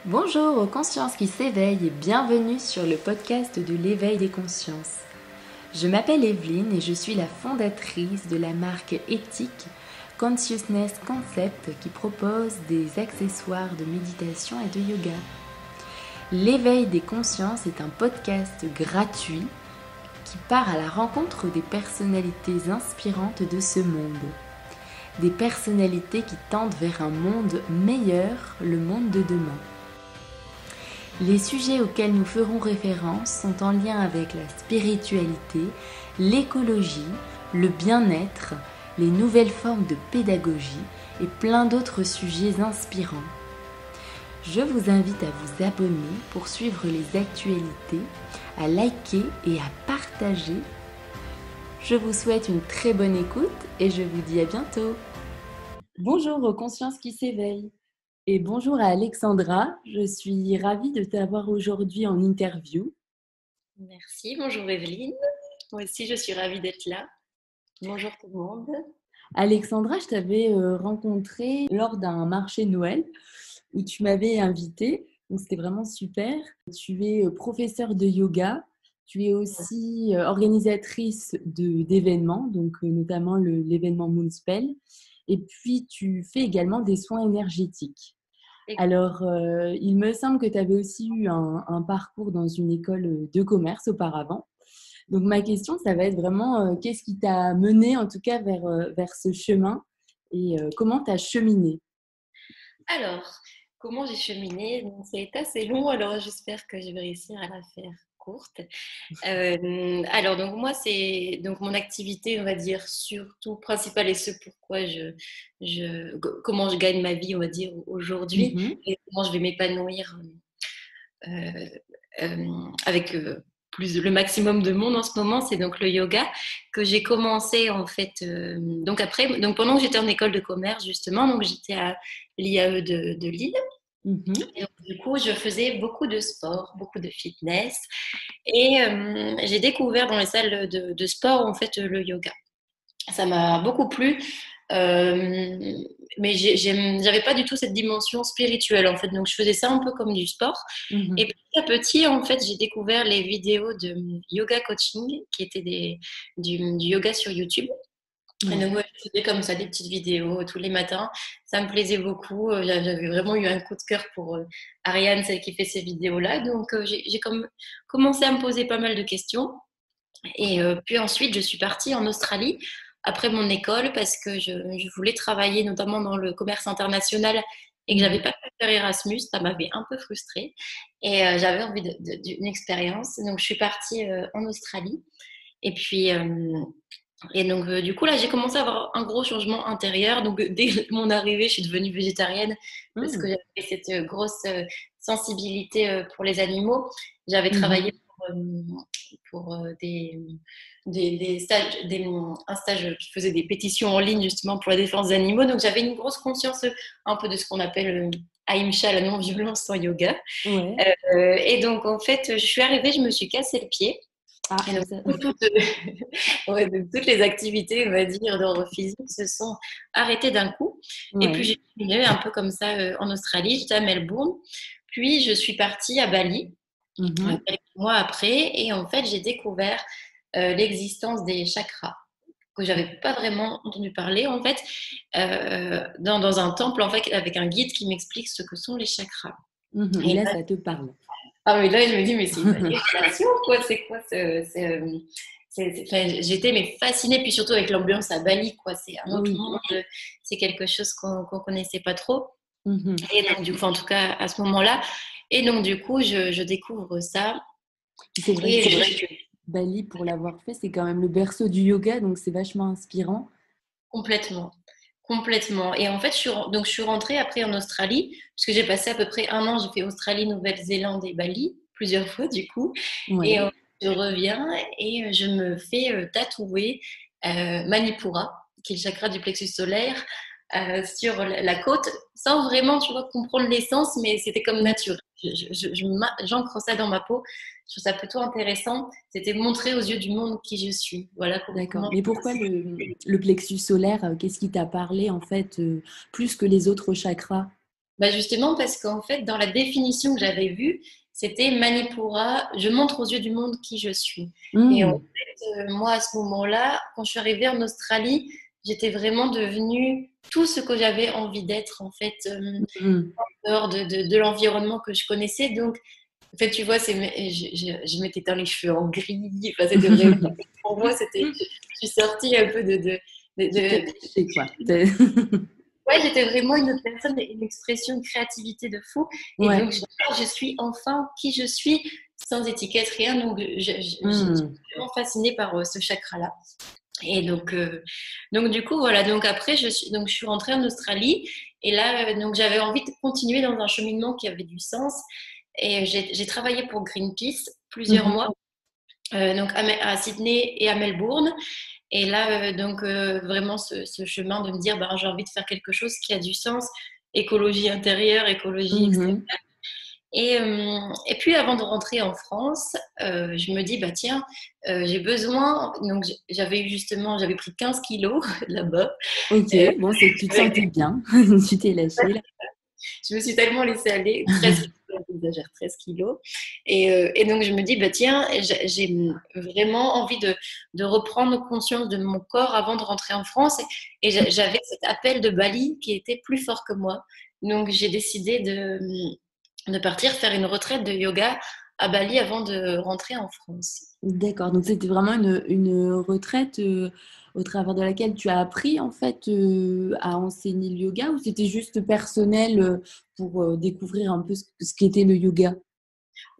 Bonjour aux consciences qui s'éveillent et bienvenue sur le podcast de l'éveil des consciences. Je m'appelle Evelyne et je suis la fondatrice de la marque éthique Consciousness Concept qui propose des accessoires de méditation et de yoga. L'éveil des consciences est un podcast gratuit qui part à la rencontre des personnalités inspirantes de ce monde. Des personnalités qui tendent vers un monde meilleur, le monde de demain. Les sujets auxquels nous ferons référence sont en lien avec la spiritualité, l'écologie, le bien-être, les nouvelles formes de pédagogie et plein d'autres sujets inspirants. Je vous invite à vous abonner pour suivre les actualités, à liker et à partager. Je vous souhaite une très bonne écoute et je vous dis à bientôt. Bonjour aux consciences qui s'éveillent. Et bonjour à Alexandra, je suis ravie de t'avoir aujourd'hui en interview. Merci, bonjour Evelyne. Moi aussi, je suis ravie d'être là. Bonjour tout le monde. Alexandra, je t'avais rencontrée lors d'un marché Noël où tu m'avais invitée, donc c'était vraiment super. Tu es professeure de yoga, tu es aussi organisatrice d'événements, donc notamment l'événement Moonspell, et puis tu fais également des soins énergétiques. Alors, il me semble que tu avais aussi eu un parcours dans une école de commerce auparavant. Donc, ma question, ça va être vraiment qu'est-ce qui t'a mené en tout cas vers ce chemin et comment tu as cheminé? Alors, comment j'ai cheminé? C'est assez long, alors j'espère que je vais réussir à la faire courte. Alors, donc moi, c'est donc mon activité, on va dire, surtout principale et ce pourquoi comment je gagne ma vie, on va dire, aujourd'hui Mhm. et comment je vais m'épanouir euh, avec plus le maximum de monde en ce moment, c'est donc le yoga que j'ai commencé en fait. Donc pendant que j'étais en école de commerce justement, donc j'étais à l'IAE de Lille. Mhm. Et donc, du coup, je faisais beaucoup de sport, beaucoup de fitness, et j'ai découvert dans les salles de sport en fait le yoga. Ça m'a beaucoup plu. Euh, mais j'avais pas du tout cette dimension spirituelle en fait, donc je faisais ça un peu comme du sport. Et Mhm. petit à petit, en fait, j'ai découvert les vidéos de yoga coaching, qui étaient du yoga sur YouTube. Et Ouais. donc, ouais, je faisais comme ça des petites vidéos tous les matins. Ça me plaisait beaucoup. J'avais vraiment eu un coup de cœur pour Ariane, celle qui fait ces vidéos-là. Donc, j'ai commencé à me poser pas mal de questions. Et puis ensuite, je suis partie en Australie après mon école parce que je voulais travailler notamment dans le commerce international et que j'avais Mhm. pas pu faire Erasmus. Ça m'avait un peu frustrée et j'avais envie d'une expérience. Donc, je suis partie en Australie. Et puis, donc, du coup, là, j'ai commencé à avoir un gros changement intérieur. Donc, dès mon arrivée, je suis devenue végétarienne parce que Mhm. j'avais cette grosse sensibilité pour les animaux. J'avais travaillé Mhm. pour des stages, un stage qui faisait des pétitions en ligne justement pour la défense des animaux. Donc, j'avais une grosse conscience un peu de ce qu'on appelle Ahimsa, la non-violence en yoga. Ouais. Et donc, en fait, je suis arrivée, je me suis cassé le pied. Ah, Et donc, ça... ouais, donc, toutes les activités, on va dire, d'ordre physique se sont arrêtées d'un coup. Et puis, ouais. j'ai continué un peu comme ça en Australie. J'étais à Melbourne. Puis, je suis partie à Bali Mhm. quelques mois après. Et en fait, j'ai découvert l'existence des chakras que j'avais pas vraiment entendu parler en fait dans un temple en fait avec un guide qui m'explique ce que sont les chakras. Mhm. Et Et là, là, ça te parle. ah mais là je me dis mais c'est une manifestation quoi, c'est quoi enfin, j'étais mais fascinée puis surtout avec l'ambiance à Bali quoi, c'est un autre Oui. monde, c'est quelque chose qu'on connaissait pas trop. Mhm. Et donc du coup en tout cas à ce moment-là et donc du coup je découvre ça C'est vrai et que c'est vrai que Bali, pour l'avoir fait, c'est quand même le berceau du yoga, donc c'est vachement inspirant. complètement. Complètement. Et en fait, donc, je suis rentrée après en Australie, parce que j'ai passé à peu près un an, j'ai fait Australie, Nouvelle-Zélande et Bali, plusieurs fois du coup. Et Ouais. je reviens et je me fais tatouer Manipura, qui est le chakra du plexus solaire, sur la côte, sans vraiment, tu vois, comprendre l'essence, mais c'était comme nature. J'ancre ça dans ma peau. Je trouve ça plutôt intéressant. C'était montrer aux yeux du monde qui je suis. Voilà D'accord. comment. Mais pourquoi le plexus solaire, qu'est-ce qui t'a parlé en fait, plus que les autres chakras? Bah justement, parce qu'en fait, dans la définition que j'avais vue, c'était Manipura, je montre aux yeux du monde qui je suis. Et en Hmm. fait, moi, à ce moment-là, quand je suis arrivée en Australie, j'étais vraiment devenue tout ce que j'avais envie d'être, en fait, Hmm. dehors de l'environnement que je connaissais. Donc, en fait, tu vois, je m'étais teint les cheveux en gris. Enfin, c'était vraiment, pour moi, je suis sortie un peu Tu t'es de, lâché, quoi. ouais, j'étais vraiment une autre personne, une expression, une créativité de fou. Et Ouais. donc, je suis enfin qui je suis, sans étiquette, rien. Donc, j'étais Hmm. vraiment fascinée par ce chakra-là. Et donc du coup, voilà. Donc après, je suis rentrée en Australie. Et là, donc j'avais envie de continuer dans un cheminement qui avait du sens. Et j'ai travaillé pour Greenpeace plusieurs Mhm. mois, donc à Sydney et à Melbourne. Et là, donc, vraiment, ce chemin de me dire, ben, j'ai envie de faire quelque chose qui a du sens, écologie intérieure, écologie extérieure. Mhm. Et puis, avant de rentrer en France, je me dis, bah, tiens, j'ai besoin. Donc, j'avais pris 15 kilos là-bas. Ok, Euh, bon, c'est que tu te avec- sentais bien. Tu t'es lâché, là. je me suis tellement laissée aller, 13 kilos, j'exagère, 13 kilos. Et donc, je me dis, bah, tiens, j'ai vraiment envie de reprendre conscience de mon corps avant de rentrer en France. Et j'avais cet appel de Bali qui était plus fort que moi. Donc, j'ai décidé de partir faire une retraite de yoga à Bali avant de rentrer en France. D'accord, donc c'était vraiment une retraite au travers de laquelle tu as appris en fait à enseigner le yoga ou c'était juste personnel pour découvrir un peu ce qu'était le yoga?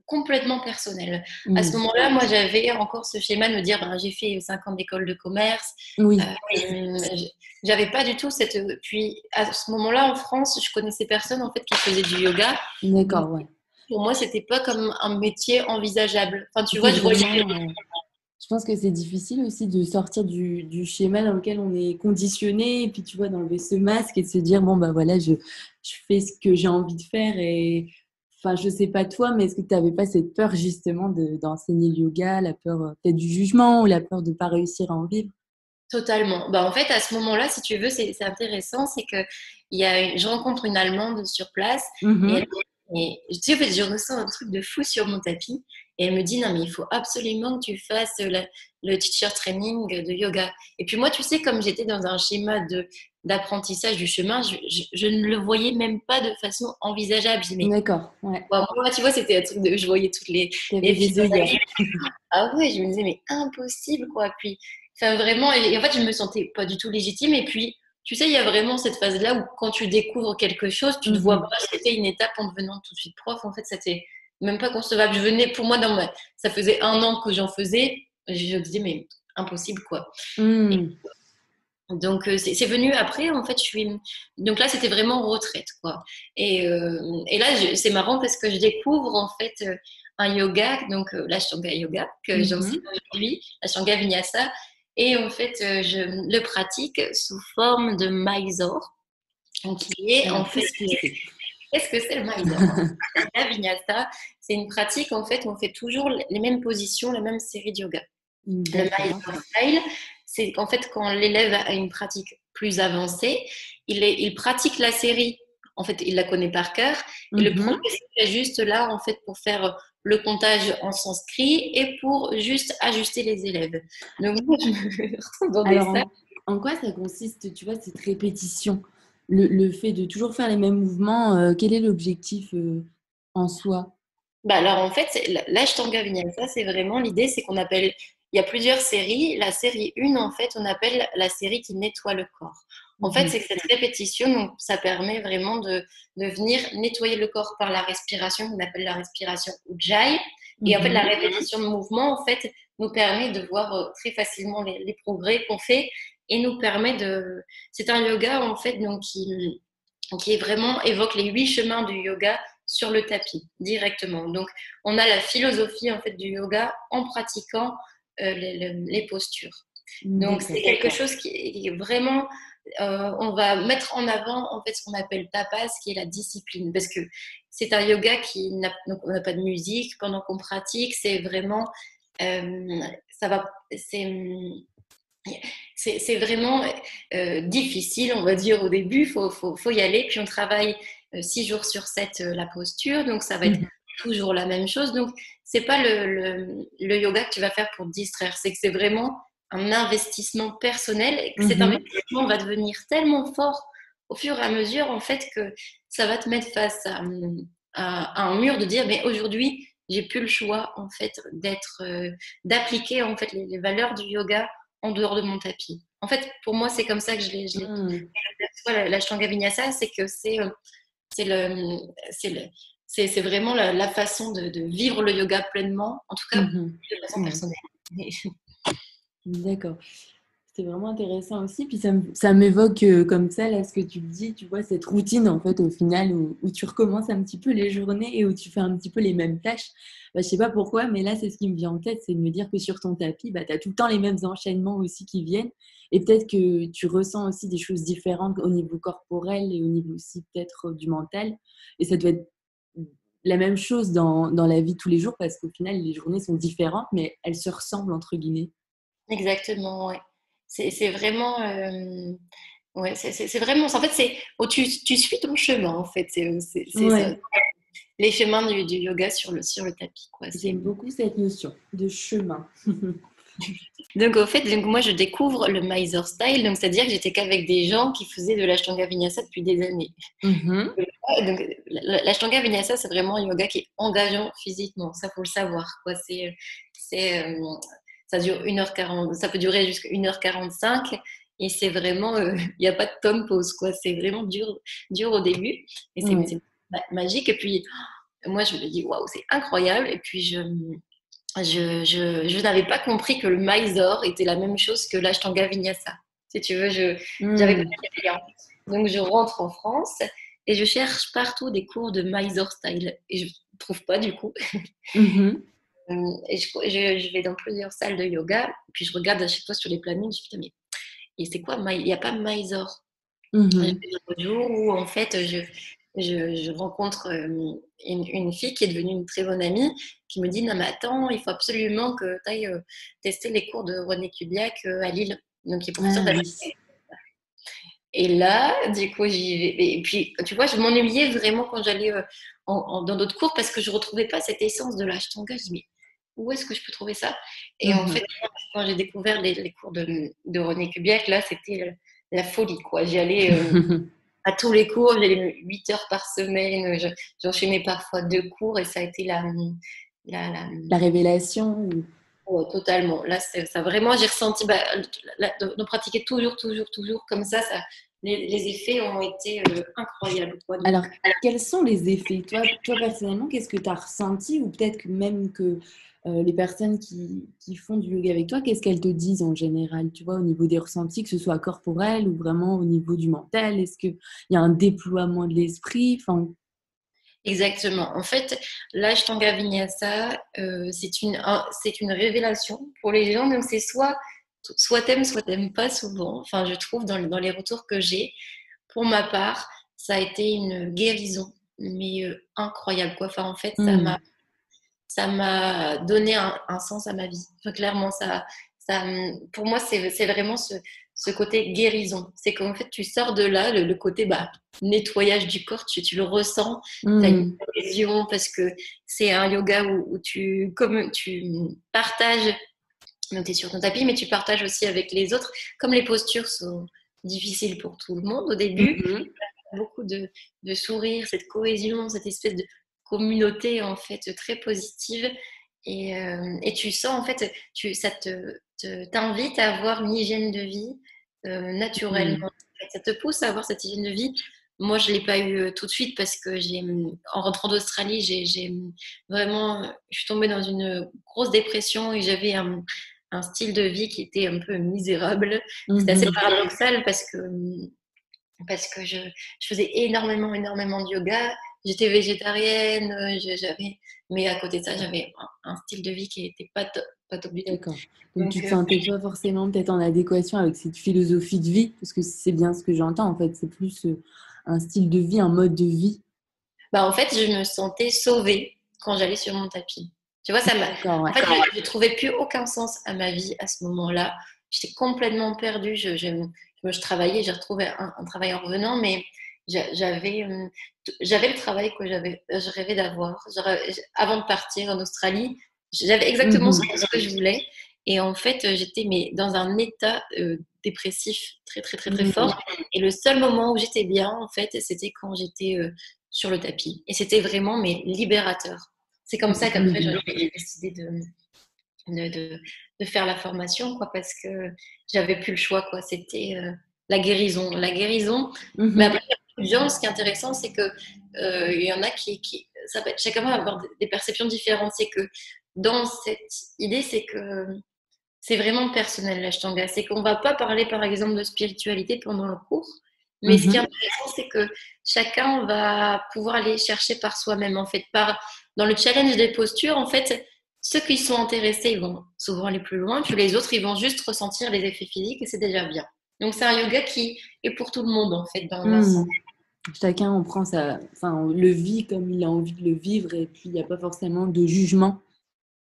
Complètement personnel. À ce Hmm. moment-là, moi, j'avais encore ce schéma de me dire, ben, j'ai fait 5 ans d'école de commerce. Oui, Euh, J'avais pas du tout cette. Puis à ce moment-là, en France, je connaissais personne en fait qui faisait du yoga. Donc d'accord, ouais. pour moi, c'était pas comme un métier envisageable. Enfin, tu C'est vois, je voyais. vraiment, je pense que c'est difficile aussi de sortir du schéma dans lequel on est conditionné et puis tu vois, d'enlever ce masque et de se dire, bon, bah voilà, je fais ce que j'ai envie de faire et enfin, je sais pas toi, mais est-ce que tu n'avais pas cette peur justement d'enseigner le yoga, la peur peut-être du jugement ou la peur de pas réussir à en vivre? Totalement. Bah, en fait, à ce moment-là, si tu veux, c'est intéressant, c'est que je rencontre une Allemande sur place et, Mhm. et je dis, en fait, je ressens un truc de fou sur mon tapis et elle me dit, non, mais il faut absolument que tu fasses le teacher training de yoga. Et puis moi, tu sais, comme j'étais dans un schéma d'apprentissage du chemin, je ne le voyais même pas de façon envisageable. Je dis, mais D'accord, ouais. bon, moi, tu vois, c'était un truc de, je voyais toutes Tu les avais filles. des œillères. Ah ouais, je me disais, mais impossible, quoi. Puis, enfin, vraiment, et en fait, je me sentais pas du tout légitime. Et puis, tu sais, il y a vraiment cette phase-là où quand tu découvres quelque chose, tu ne vois Mhm. pas c'était une étape en devenant tout de suite prof. En fait, c'était même pas concevable. Pour moi, ça faisait 1 an que j'en faisais. Je me disais, mais impossible, quoi. Et Mhm. donc, c'est venu après, en fait, donc là, c'était vraiment retraite, quoi. Et là, c'est marrant parce que je découvre, en fait, un yoga, donc l'Ashtanga Yoga, que j'enseigne Mhm. aujourd'hui, l'Ashtanga Vinyasa. Et en fait, je le pratique sous forme de Mysore, donc qui est, en Alors, fait, qu'est-ce que c'est? qu'est-ce que c'est le Mysore? La Vinyasa, c'est une pratique, en fait, où on fait toujours les mêmes positions, la même série de yoga. Le D'accord. Mysore Style, c'est qu'en fait, quand l'élève a une pratique plus avancée, il pratique la série. En fait, il la connaît par cœur. Et le Mhm. professeur est juste là, en fait, pour faire le comptage en sanskrit et pour juste ajuster les élèves. Donc, moi, je me retrouve dans des Alors, salles. en quoi ça consiste, tu vois, cette répétition? Le fait de toujours faire les mêmes mouvements, quel est l'objectif en soi? Bah alors en fait, l'Ashtanga Vinyasa, c'est vraiment l'idée, c'est qu'on appelle, il y a plusieurs séries. La série 1, en fait, on appelle la série qui nettoie le corps. En fait, Mhm. c'est que cette répétition, donc, ça permet vraiment de venir nettoyer le corps par la respiration, qu'on appelle la respiration Ujjayi. Et en fait, la Mhm. répétition de mouvement, en fait, nous permet de voir très facilement les progrès qu'on fait et nous permet de... C'est un yoga, en fait, donc, qui vraiment évoque les 8 chemins du yoga sur le tapis directement. Donc, on a la philosophie en fait du yoga en pratiquant les postures. Donc, c'est D'accord. quelque chose qui est vraiment, on va mettre en avant en fait ce qu'on appelle tapas, qui est la discipline, parce que c'est un yoga qui n'a, donc on n'a pas de musique pendant qu'on pratique. C'est vraiment, ça va, c'est vraiment difficile, on va dire, au début. Faut y aller. Puis on travaille 6 jours sur 7 la posture, donc ça va être Mhm. toujours la même chose. Donc, c'est pas le yoga que tu vas faire pour te distraire, c'est que c'est vraiment un investissement personnel et que cet Mhm. investissement va devenir tellement fort au fur et à mesure, en fait, que ça va te mettre face à un mur de dire, mais aujourd'hui, j'ai plus le choix, en fait, d'appliquer, en fait, les valeurs du yoga en dehors de mon tapis. En fait, pour moi, c'est comme ça que je l'ai. Mhm. L'Ashtanga Vinyasa, c'est que c'est le, c'est le, c'est vraiment la façon de vivre le yoga pleinement, en tout cas Mhm. de façon Ouais. personnelle. D'accord. C'est vraiment intéressant aussi. Puis ça m'évoque comme ça, là, ce que tu me dis, tu vois, cette routine, en fait, au final, où tu recommences un petit peu les journées et où tu fais un petit peu les mêmes tâches. Bah, je sais pas pourquoi, mais là, c'est ce qui me vient en tête, c'est de me dire que sur ton tapis, bah, tu as tout le temps les mêmes enchaînements aussi qui viennent. Et peut-être que tu ressens aussi des choses différentes au niveau corporel et au niveau aussi peut-être du mental. Et ça doit être la même chose dans la vie de tous les jours parce qu'au final, les journées sont différentes, mais elles se ressemblent, entre guillemets. Exactement, ouais. C'est vraiment, ouais, c'est vraiment, en fait, tu suis ton chemin, en fait, c'est ça, Ouais. les chemins du yoga sur le tapis, quoi. J'aime beaucoup cette notion de chemin. Donc, au fait, donc, moi, je découvre le Mysore style, donc c'est-à-dire que j'étais qu'avec des gens qui faisaient de l'Ashtanga Vinyasa depuis des années. Mhm. Donc, l'Ashtanga Vinyasa, c'est vraiment un yoga qui est engageant physiquement, ça faut le savoir, quoi. C'est, ça dure 1h40, ça peut durer jusqu'à 1h45 et c'est vraiment, il n'y a pas de tom pause, quoi. C'est vraiment dur, dur au début et Ouais. c'est magique. Et puis, moi, je me dis, waouh, c'est incroyable. Et puis, je n'avais pas compris que le Mysore était la même chose que l'Ashtanga Vinyasa. Si tu veux, j'avais pas Mm. fait lien. Donc, je rentre en France et je cherche partout des cours de Mysore style. Et je ne trouve pas du coup. Mhm. Et je vais dans plusieurs salles de yoga. Puis je regarde à chaque fois sur les plannings. Je me dis, putain, mais et c'est quoi Il n'y a pas Mysore. J'ai Mhm. fait un jour où en fait je rencontre une fille qui est devenue une très bonne amie qui me dit non mais attends il faut absolument que tu ailles tester les cours de René Kubiak à Lille donc qui est professeur Ah d'Ashtanga. oui. Et là du coup j'y vais et puis tu vois je m'ennuyais vraiment quand j'allais dans d'autres cours parce que je retrouvais pas cette essence de l'Ashtanga. Je dis mais où est-ce que je peux trouver ça? Et en fait Mhm. quand j'ai découvert les cours de René Kubiak là c'était la folie quoi. J'y allais à tous les cours, j'allais 8 heures par semaine, j'enchaînais parfois 2 cours et ça a été la La révélation. ouais, totalement. Là, ça vraiment, j'ai ressenti de pratiquer toujours comme ça les effets ont été incroyables, quoi. Donc, Alors, quels sont les effets? Toi personnellement, qu'est-ce que tu as ressenti? Ou peut-être que même que les personnes qui font du yoga avec toi, qu'est-ce qu'elles te disent en général? Tu vois, au niveau des ressentis, que ce soit corporel ou vraiment au niveau du mental? Est-ce qu'il y a un déploiement de l'esprit? Enfin, exactement. En fait, l'Ashtanga Vinyasa, c'est une révélation pour les gens. Donc, c'est soit t'aimes pas souvent. Enfin, je trouve dans les retours que j'ai. Pour ma part, ça a été une guérison, mais incroyable, quoi. Enfin, en fait, hmm. ça m'a donné un sens à ma vie. Enfin, clairement, pour moi, c'est vraiment ce côté guérison. C'est qu'en fait, tu sors de là, le côté nettoyage du corps, tu le ressens, tu as une Hmm. cohésion parce que c'est un yoga comme tu partages, donc tu es sur ton tapis, mais tu partages aussi avec les autres. Comme les postures sont difficiles pour tout le monde au début, Mhm. beaucoup de sourires, cette cohésion, cette espèce de communauté en fait très positive. Et tu sens en fait, ça t'invite à avoir une hygiène de vie naturellement. Hmm. Ça te pousse à avoir cette hygiène de vie. Moi, je ne l'ai pas eu tout de suite parce que en rentrant d'Australie, je suis tombée dans une grosse dépression et j'avais un style de vie qui était un peu misérable. C'était assez Mhm. paradoxal parce que je faisais énormément de yoga. J'étais végétarienne, mais à côté de ça, j'avais un style de vie qui n'était pas top du tout. D'accord. Donc tu Donc, te sentais pas forcément peut-être en adéquation avec cette philosophie de vie, parce que c'est bien ce que j'entends en fait, c'est plus un style de vie, un mode de vie. en fait, je me sentais sauvée quand j'allais sur mon tapis. Tu vois, D'accord, en ouais. fait, je trouvais plus aucun sens à ma vie à ce moment-là. J'étais complètement perdue. Je travaillais, j'ai retrouvé un travail en revenant, mais j'avais le travail que je rêvais d'avoir. Avant de partir en Australie, j'avais exactement Mhm. ce que je voulais. Et en fait, j'étais dans un état dépressif très, très, très, très Mhm. fort. Et le seul moment où j'étais bien, en fait, c'était quand j'étais sur le tapis. Et c'était vraiment, mais libérateur. C'est comme ça qu'après, j'ai décidé de, de, de faire la formation, quoi, parce que j'avais plus le choix, quoi. C'était la guérison. La guérison. Mais Mhm. après, il y a gens, ce qui est intéressant, c'est que il y en a chacun va avoir des perceptions différentes. C'est que dans cette idée, c'est que c'est vraiment personnel, l'ashtanga. C'est qu'on va pas parler, par exemple, de spiritualité pendant le cours. Mais ce qui est Mhm. intéressant, c'est que chacun va pouvoir aller chercher par soi-même. En fait, dans le challenge des postures, en fait, ceux qui sont intéressés, ils vont souvent aller plus loin. Puis les autres, ils vont juste ressentir les effets physiques et c'est déjà bien. Donc, c'est un yoga qui est pour tout le monde, en fait, dans l'ensemble. Mhm. Chacun on prend enfin, on le vit comme il a envie de le vivre et puis il n'y a pas forcément de jugement.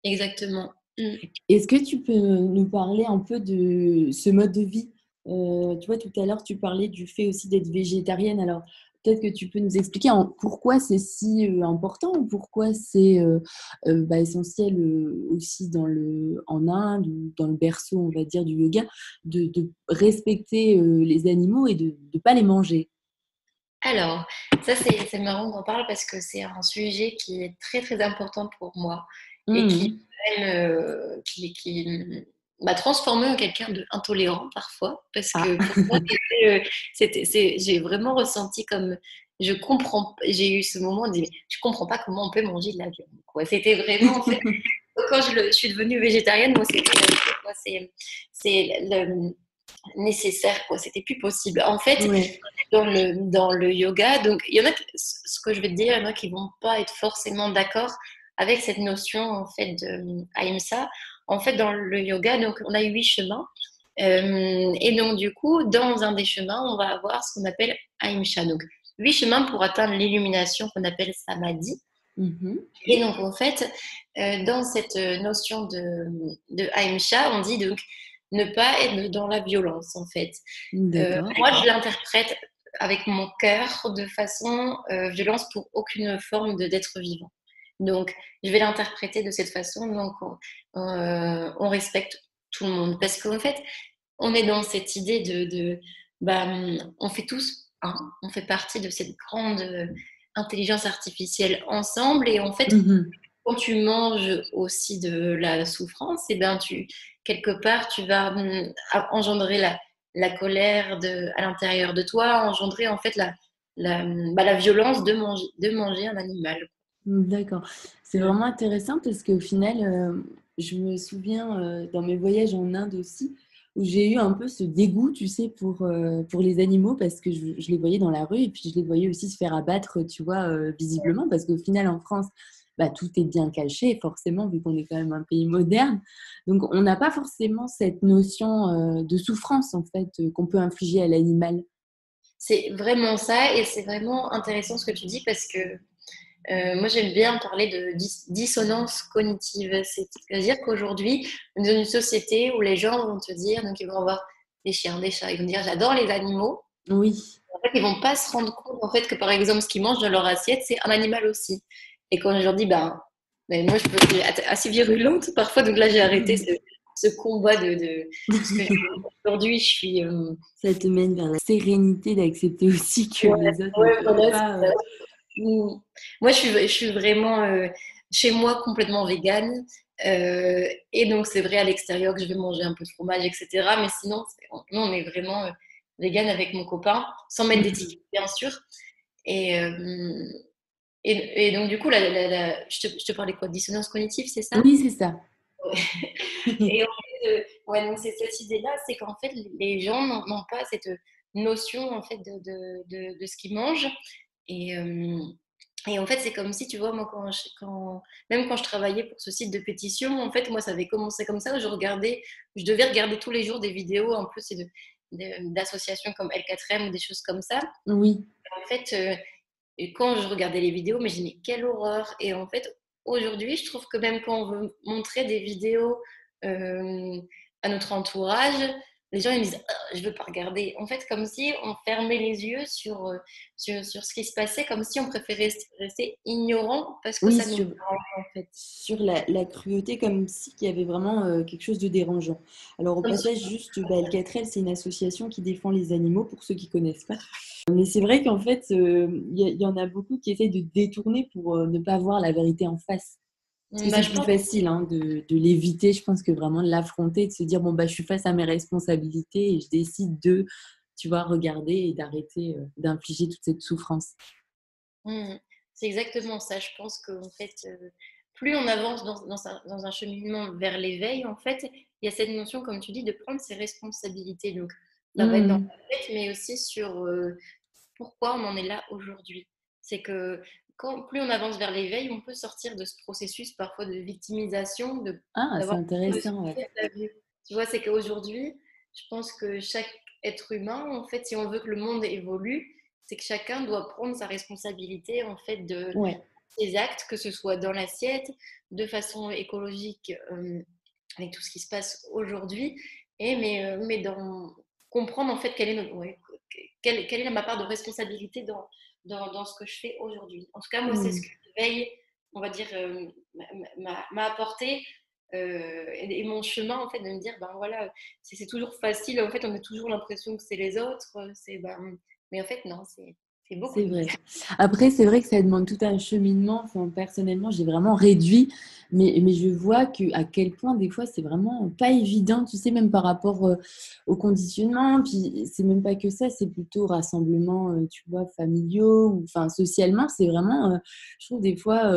Exactement. Mm. Est-ce que tu peux nous parler un peu de ce mode de vie? Tu vois, tout à l'heure, tu parlais du fait aussi d'être végétarienne. Alors, peut-être que tu peux nous expliquer pourquoi c'est si important ou pourquoi c'est essentiel aussi en Inde ou dans le berceau, on va dire, du yoga, de respecter les animaux et de ne pas les manger. Alors, ça, c'est marrant qu'on parle parce que c'est un sujet qui est très, très important pour moi et Mhm. qui m'a transformée en quelqu'un d'intolérant parfois. Parce Ah. que pour moi, j'ai vraiment ressenti comme je comprends. J'ai eu ce moment de dire, je comprends pas comment on peut manger de la viande, quoi. C'était vraiment, en fait, quand je suis devenue végétarienne, moi, c'était la vie, quoi. C'est nécessaire, quoi. C'était plus possible. En fait, Ouais. dans le yoga. Donc, il y en a, ce que je vais te dire, il y en a qui vont pas être forcément d'accord avec cette notion en fait de ahimsa. En fait, dans le yoga, donc on a 8 chemins. Et donc, du coup, dans un des chemins, on va avoir ce qu'on appelle ahimsa. Donc, 8 chemins pour atteindre l'illumination qu'on appelle samadhi. Mhm. Et donc, en fait, dans cette notion de ahimsa, on dit donc ne pas être dans la violence, en fait. D'accord. Moi, je l'interprète avec mon cœur de façon violence pour aucune forme d'être vivant. Donc, je vais l'interpréter de cette façon. Donc, on respecte tout le monde. Parce qu'en fait, on est dans cette idée bah, on fait tous, hein, on fait partie de cette grande intelligence artificielle ensemble. Et en fait, Mhm. quand tu manges aussi de la souffrance, et ben quelque part, tu vas engendrer la colère à l'intérieur de toi, engendrer en fait la violence de manger un animal. D'accord. C'est Mm. vraiment intéressant parce qu'au final, je me souviens dans mes voyages en Inde aussi, où j'ai eu un peu ce dégoût, tu sais, pour les animaux parce que je les voyais dans la rue et puis je les voyais aussi se faire abattre, tu vois, visiblement, parce qu'au final, en France, bah, tout est bien caché, forcément, vu qu'on est quand même un pays moderne. Donc, on n'a pas forcément cette notion de souffrance, en fait, qu'on peut infliger à l'animal. C'est vraiment ça et c'est vraiment intéressant ce que tu dis parce que moi, j'aime bien parler de dissonance cognitive. C'est-à-dire qu'aujourd'hui, on est dans une société où les gens vont te dire, donc ils vont avoir des chiens, des chats, ils vont dire j'adore les animaux. Oui. En fait, ils vont pas se rendre compte en fait que par exemple, ce qu'ils mangent dans leur assiette, c'est un animal aussi. Et quand je leur dis, ben moi, je peux être assez virulente parfois, donc là, j'ai arrêté ce combat parce que aujourd'hui, je suis. Ça te mène vers la sérénité d'accepter aussi que Ouais, les autres ne ouais, peuvent voilà, pas. c'est ça. Moi, je suis vraiment chez moi complètement végane. Et donc, c'est vrai à l'extérieur que je vais manger un peu de fromage, etc. Mais sinon, nous, on est vraiment végane avec mon copain, sans mettre Mhm. d'étiquette, bien sûr. Et, et donc, du coup, je te parlais quoi? De dissonance cognitive, c'est ça? Oui, c'est ça. Ouais. Et en fait, ouais, donc c'est cette idée-là, c'est qu'en fait, les gens n'ont pas cette notion en fait de ce qu'ils mangent. Et, et en fait, c'est comme si, tu vois, moi, même quand je travaillais pour ce site de pétition, en fait, moi, ça avait commencé comme ça. Je devais regarder tous les jours des vidéos un peu d'associations comme L4M ou des choses comme ça. Oui. En fait, et quand je regardais les vidéos, mais je dis, mais quelle horreur! Et en fait, aujourd'hui, je trouve que même quand on veut montrer des vidéos à notre entourage, les gens ils me disent ah, je veux pas regarder. En fait, comme si on fermait les yeux sur ce qui se passait, comme si on préférait rester ignorant parce que Oui, ça nous dérange en fait. sur la cruauté, comme s'il y avait vraiment quelque chose de dérangeant. Alors au Comme si- passage, juste, Alcatrel, c'est une association qui défend les animaux, pour ceux qui connaissent pas. Mais c'est vrai qu'en fait, y en a beaucoup qui essayent de détourner pour ne pas voir la vérité en face. Parce que Bah, c'est je plus pense facile hein, de l'éviter, je pense, que vraiment de l'affronter, de se dire, bon, bah, je suis face à mes responsabilités et je décide de, tu vois, regarder et d'arrêter d'infliger toute cette souffrance. c'est exactement ça. Je pense que en fait, plus on avance dans un cheminement vers l'éveil, en fait, il y a cette notion, comme tu dis, de prendre ses responsabilités. Donc, ça va être dans Mmh. la tête, mais aussi sur pourquoi on en est là aujourd'hui. C'est que plus on avance vers l'éveil, on peut sortir de ce processus parfois de victimisation, Ah, c'est d'avoir de intéressant, ouais. subir la vie. Tu vois, c'est qu'aujourd'hui, je pense que chaque être humain, en fait, si on veut que le monde évolue, c'est que chacun doit prendre sa responsabilité, en fait, de Ouais, ses actes, que ce soit dans l'assiette, de façon écologique, avec tout ce qui se passe aujourd'hui, mais dans comprendre en fait quelle est ma part de responsabilité dans ce que je fais aujourd'hui. En tout cas, moi, c'est ce mmh, que l'éveil, on va dire, m'a apporté et mon chemin, en fait, de me dire, ben voilà, c'est toujours facile, en fait, on a toujours l'impression que c'est les autres, mais en fait, non, c'est beaucoup c'est nous. vrai. Après, c'est vrai que ça demande tout un cheminement. Enfin, personnellement, j'ai vraiment réduit, mais je vois à quel point, des fois, c'est vraiment pas évident, tu sais, même par rapport au conditionnement. Puis, c'est même pas que ça, c'est plutôt rassemblements, tu vois, familiaux, ou enfin, socialement, c'est vraiment, je trouve, des fois,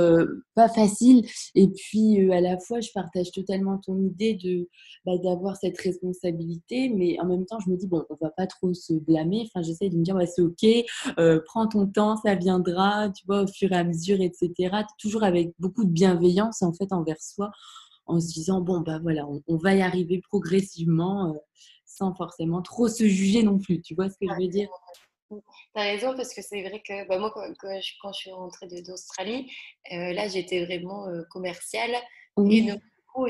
pas facile. Et puis, à la fois, je partage totalement ton idée d'avoir cette responsabilité, mais en même temps, je me dis, bon, on va pas trop se blâmer. Enfin, j'essaie de me dire, ouais, c'est OK, prends ton temps, ça viendra, tu vois, au fur et à mesure, etc. Toujours avec beaucoup de bienveillance, en fait, envers soi, en se disant, bon, bah voilà, on va y arriver progressivement, sans forcément trop se juger non plus. Tu vois ce que je veux dire? T'as raison, parce que c'est vrai que bah, moi, quand je suis rentrée d'Australie, là, j'étais vraiment commerciale. Et donc, Oui. du coup,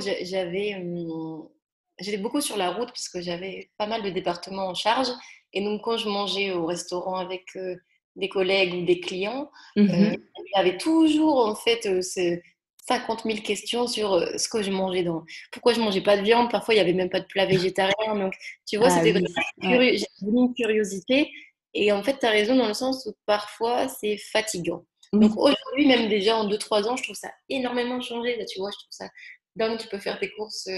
j'étais beaucoup sur la route, puisque j'avais pas mal de départements en charge. Et donc, quand je mangeais au restaurant avec des collègues ou des clients, Mhm. j'avais toujours, en fait, 50 000 questions sur ce que je mangeais pourquoi je mangeais pas de viande. Parfois, il y avait même pas de plat végétarien. Donc, tu vois, Ah c'était oui, vraiment ouais, j'ai une curiosité. Et en fait, tu as raison dans le sens où parfois c'est fatigant. Donc oui, aujourd'hui, même déjà en 2 3 ans, je trouve ça énormément changé. Là, tu vois, je trouve ça dingue. Tu peux faire tes courses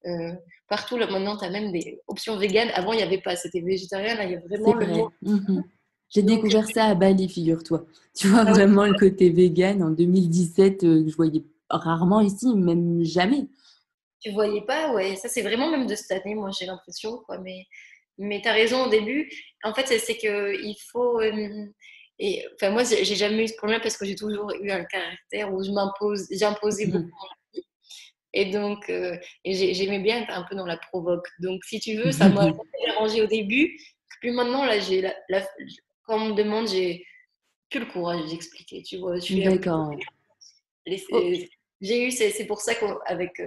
euh, partout. Là, maintenant, tu as même des options véganes. Avant, il n'y avait pas. C'était végétarien. Là, il y a vraiment c'est le mot. vrai. Mhm. J'ai Donc, découvert ça à Bali, figure-toi. Tu vois, ah ouais, vraiment le côté vegan en 2017, je voyais rarement ici, même jamais. tu voyais pas. Ouais, ça, c'est vraiment même de cette année, moi, j'ai l'impression. Quoi. Mais tu as raison au début. En fait, c'est que il faut. Et, enfin, moi, j'ai jamais eu ce problème parce que j'ai toujours eu un caractère où j'imposais beaucoup. Mhm. Et donc, j'aimais bien être un peu dans la provoque. Donc, si tu veux, ça m'a dérangé au début. Puis maintenant, là, quand on me demande, j'ai plus le courage d'expliquer. Tu vois, je suis un peu. D'accord. Oh, laissée- J'ai eu, c'est pour ça qu'avec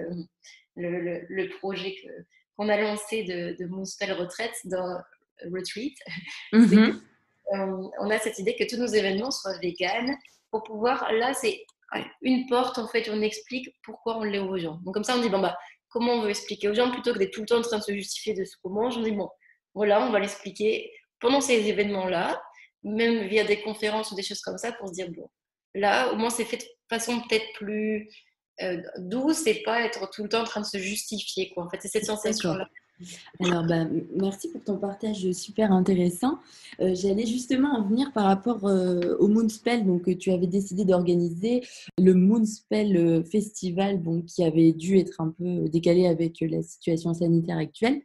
le projet qu'on a lancé de Moonspell Retraite dans Retreat, c'est que mhm. on a cette idée que tous nos événements soient véganes pour pouvoir, là, c'est une porte, en fait, on explique pourquoi on l'est aux gens. Donc, comme ça, on dit, bon, bah, comment on veut expliquer aux gens plutôt que d'être tout le temps en train de se justifier de ce qu'on mange. On dit, bon, voilà, on va l'expliquer pendant ces événements-là, même via des conférences ou des choses comme ça, pour se dire, bon, là, au moins, c'est fait de façon peut-être plus douce et pas être tout le temps en train de se justifier, quoi. En fait, c'est cette D'accord. sensation-là. Alors, bah, merci pour ton partage super intéressant. J'allais justement en venir par rapport au Moonspell, donc tu avais décidé d'organiser le Moonspell Festival, bon, qui avait dû être un peu décalé avec la situation sanitaire actuelle.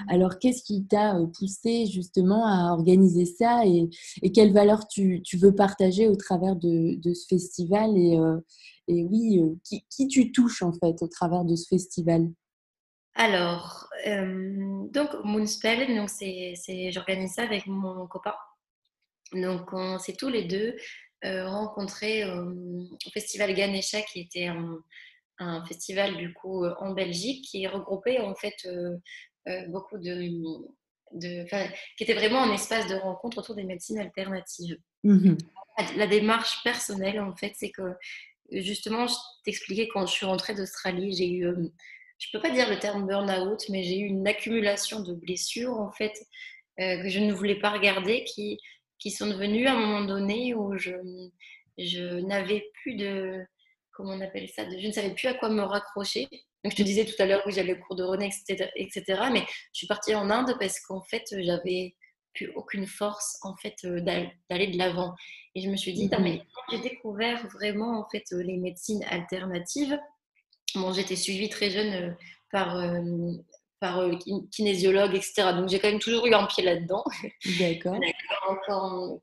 Alors, qu'est-ce qui t'a poussé justement à organiser ça et quelles valeurs tu veux partager au travers de ce festival et oui, qui tu touches en fait au travers de ce festival? Alors, donc Moonspell, donc j'organise ça avec mon copain. Donc, on s'est tous les deux rencontrés au festival Ganesha, qui était un festival du coup en Belgique, qui regroupait en fait beaucoup qui était vraiment un espace de rencontre autour des médecines alternatives. Mhm. La démarche personnelle, en fait, c'est que justement, je t'expliquais quand je suis rentrée d'Australie, j'ai eu, je peux pas dire le terme burn-out, mais j'ai eu une accumulation de blessures, en fait, que je ne voulais pas regarder, qui sont devenues à un moment donné où je n'avais plus de, comment on appelle ça, je ne savais plus à quoi me raccrocher. Donc, je te disais tout à l'heure, oui, j'allais au cours de René, etc. Mais je suis partie en Inde parce qu'en fait, j'avais plus aucune force, en fait, d'aller de l'avant. Et je me suis dit, non, mais Mhm. quand j'ai découvert vraiment, en fait, les médecines alternatives, bon, j'étais suivie très jeune par, euh, par kinésiologue, etc. Donc, j'ai quand même toujours eu un pied là-dedans. D'accord.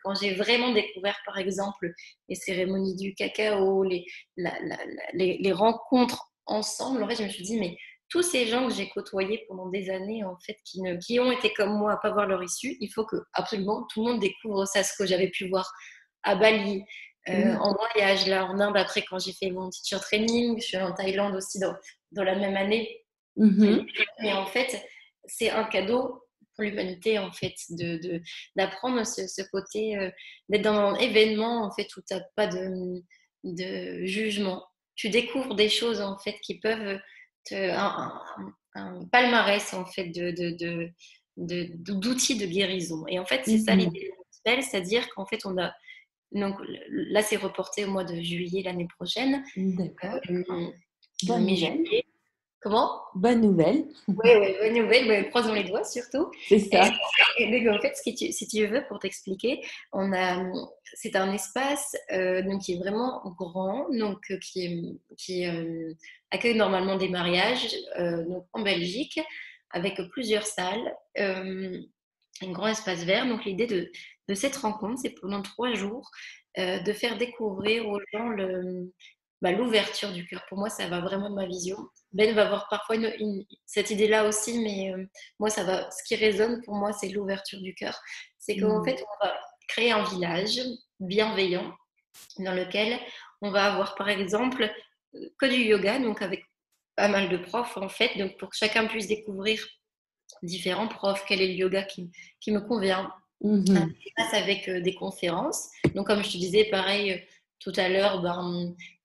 Quand j'ai vraiment découvert, par exemple, les cérémonies du cacao, les rencontres ensemble, en fait, je me suis dit, mais tous ces gens que j'ai côtoyés pendant des années, en fait, qui ont été comme moi à pas voir leur issue, il faut que absolument tout le monde découvre ça, ce que j'avais pu voir à Bali, Oui. en voyage, là, en Inde, après, quand j'ai fait mon teacher training, je suis en Thaïlande aussi dans la même année. Mhm. Et en fait, c'est un cadeau pour l'humanité, en fait, d'apprendre ce côté, d'être dans un événement, en fait, où tu n'as pas de jugement. Tu découvres des choses, en fait, qui peuvent un palmarès, en fait, d'outils de guérison. Et en fait, c'est ça Mhm. l'idée de Gospel, c'est-à-dire qu'en fait, on a. Donc là, c'est reporté au mois de juillet l'année prochaine. D'accord. Euh, Bonne nouvelle. Mi-juillet. Comment? Bonne nouvelle. Oui, oui, bonne nouvelle, ouais, croisons les doigts surtout. C'est Et, ça. et donc, en fait, si tu veux, pour t'expliquer, c'est un espace donc, qui est vraiment grand, donc, qui accueille normalement des mariages donc, en Belgique, avec plusieurs salles, un grand espace vert. Donc, l'idée de cette rencontre, c'est pendant 3 jours de faire découvrir aux gens l'ouverture du cœur. Pour moi, ça va vraiment de ma vision. Ben va avoir parfois cette idée-là aussi, mais moi, ça va. Ce qui résonne pour moi, c'est l'ouverture du cœur. C'est qu'en Mhm. fait, on va créer un village bienveillant dans lequel on va avoir, par exemple, que du yoga, donc avec pas mal de profs, en fait, donc pour que chacun puisse découvrir différents profs, quel est le yoga qui me convient. Un Mhm. espace avec des conférences. Donc, comme je te disais, pareil, tout à l'heure,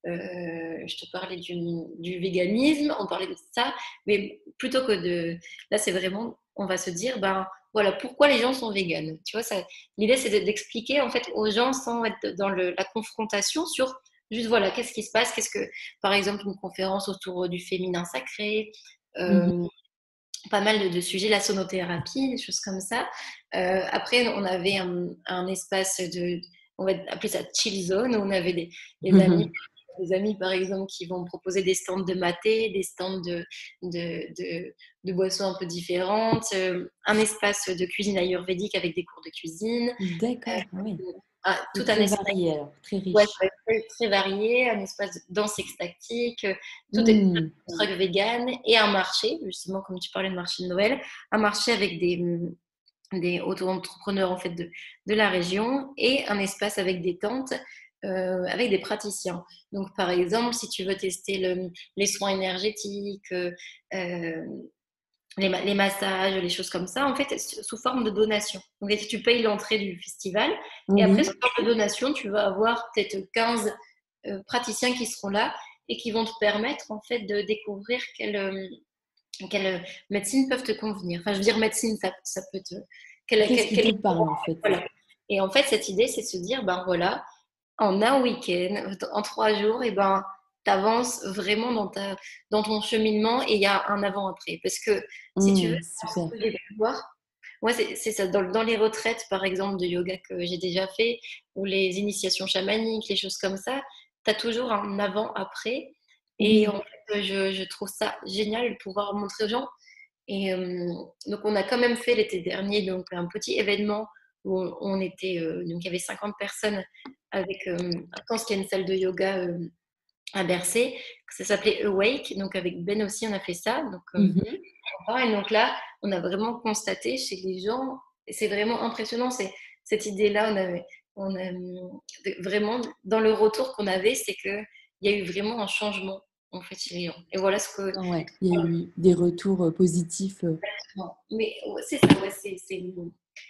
je te parlais du véganisme, on parlait de ça, mais plutôt que de. Là, c'est vraiment, on va se dire, voilà, pourquoi les gens sont véganes. Tu vois, l'idée, c'est d'expliquer en fait aux gens sans être dans la confrontation sur juste, voilà, qu'est-ce qui se passe, par exemple, une conférence autour du féminin sacré. Mhm. Euh, Pas mal de sujets, la sonothérapie, des choses comme ça. Après, on avait un espace on va appeler ça chill zone, où on avait des amis, par exemple, qui vont proposer des stands de maté, des stands de boissons un peu différentes, un espace de cuisine ayurvédique avec des cours de cuisine, D'accord, oui. tout C'est un très espace. varié alors, très Ouais, riche. ça va être très varié, un espace de danse extatique, tout est Mhm. truc vegan et un marché, justement, comme tu parlais de marché de Noël, un marché avec des auto-entrepreneurs en fait de la région et un espace avec des tentes, avec des praticiens. Donc, par exemple, si tu veux tester les soins énergétiques, les massages, les choses comme ça, en fait, sous forme de donation. Donc, tu payes l'entrée du festival et après, Oui. sous forme de donation, tu vas avoir peut-être 15 praticiens qui seront là et qui vont te permettre, en fait, de découvrir quelles médecines peuvent te convenir. Enfin, je veux dire, médecine, ça peut te. Qu'est-ce qui te parle en fait? Voilà. Et en fait, cette idée, c'est de se dire, ben voilà, en un week-end, en 3 jours, et ben, tu avances vraiment dans ton cheminement et il y a un avant-après. Parce que si tu veux, Super. ce que j'ai pu voir, moi, c'est ça. Dans les retraites, par exemple, de yoga que j'ai déjà fait, ou les initiations chamaniques, les choses comme ça, tu as toujours un avant-après. Et Oui. en fait, je trouve ça génial de pouvoir montrer aux gens. Et donc, on a quand même fait l'été dernier donc, un petit événement où on était, donc il y avait 50 personnes avec, je pense qu'il y a une salle de yoga à Bercé, ça s'appelait Awake, donc avec Ben aussi on a fait ça. Donc, Mhm. et donc là, on a vraiment constaté chez les gens, et c'est vraiment impressionnant, cette idée-là, vraiment, dans le retour qu'on avait, c'est qu'il y a eu vraiment un changement en fait chez les gens. Et voilà ce que... Ouais, il y a eu des retours positifs. Mais c'est ça, ouais,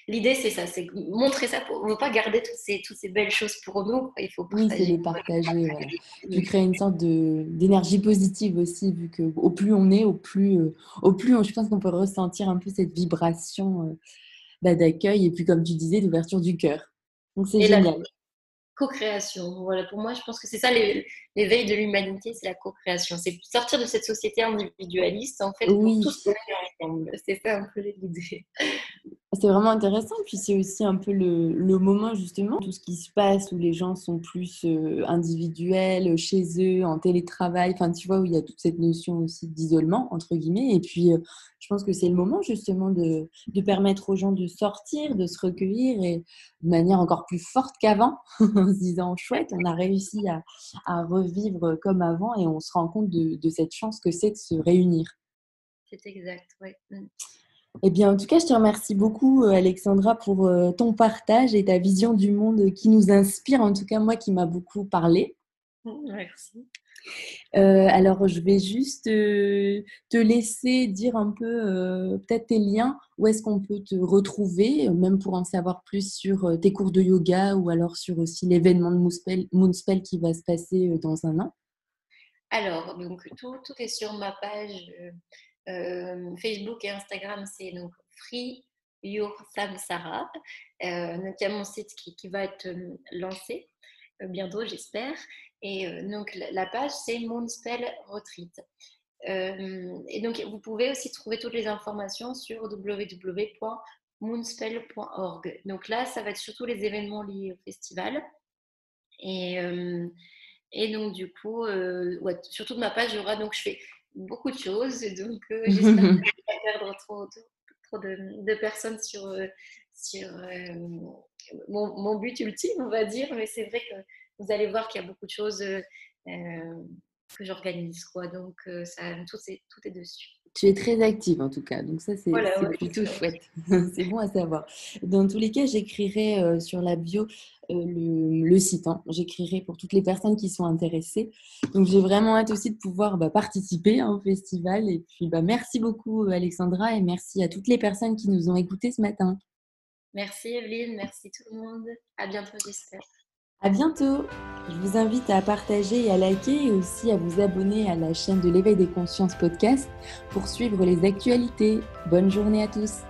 l'idée, c'est ça, c'est montrer ça. On ne veut pas garder toutes ces belles choses pour nous, il faut Oui, c'est partager. les partager, voilà. Puis créer une sorte d'énergie positive aussi, vu que au plus on est, je pense qu'on peut ressentir un peu cette vibration d'accueil et puis comme tu disais, d'ouverture du cœur. Donc c'est Et la génial. co-création, voilà, pour moi, je pense que c'est ça l'éveil de l'humanité, c'est la co-création. C'est sortir de cette société individualiste, en fait, pour Oui, tous travailler ensemble. C'est ça un peu l'idée. c'est vraiment intéressant, puis c'est aussi un peu le moment justement, tout ce qui se passe où les gens sont plus individuels, chez eux, en télétravail, enfin tu vois, où il y a toute cette notion aussi d'isolement, entre guillemets, et puis je pense que c'est le moment justement de permettre aux gens de sortir, de se recueillir, et de manière encore plus forte qu'avant, en se disant, chouette, on a réussi à revivre comme avant, et on se rend compte de cette chance que c'est de se réunir. C'est exact, oui. Eh bien, en tout cas, je te remercie beaucoup, Alexandra, pour ton partage et ta vision du monde qui nous inspire, en tout cas moi qui m'a beaucoup parlé. Merci. Alors, je vais juste te laisser dire un peu peut-être tes liens, où est-ce qu'on peut te retrouver, même pour en savoir plus sur tes cours de yoga ou alors sur aussi l'événement de Moonspell qui va se passer dans un an. Alors, donc, tout est sur ma page Facebook et Instagram, c'est donc Free Your Samsara. Donc, il y a mon site qui va être lancé bientôt, j'espère. Et donc, la page, c'est Moonspell Retreat. Et donc, vous pouvez aussi trouver toutes les informations sur www.moonspell.org. Donc là, ça va être surtout les événements liés au festival. Et, donc, du coup, ouais, surtout de ma page, il y aura, donc je fais beaucoup de choses. Donc, j'espère que je ne vais pas perdre trop de personnes sur mon but ultime, on va dire. Mais c'est vrai que vous allez voir qu'il y a beaucoup de choses que j'organise, quoi. Donc, tout est dessus. Tu es très active en tout cas, donc ça Voilà, c'est ouais, plutôt chouette. C'est bon à savoir. Dans tous les cas, j'écrirai sur la bio le site. Hein. J'écrirai pour toutes les personnes qui sont intéressées. Donc j'ai vraiment hâte aussi de pouvoir participer au festival. Et puis merci beaucoup Alexandra et merci à toutes les personnes qui nous ont écoutés ce matin. Merci Evelyne, merci tout le monde. À bientôt, j'espère. À bientôt. Je vous invite à partager et à liker et aussi à vous abonner à la chaîne de l'éveil des consciences podcast pour suivre les actualités. Bonne journée à tous.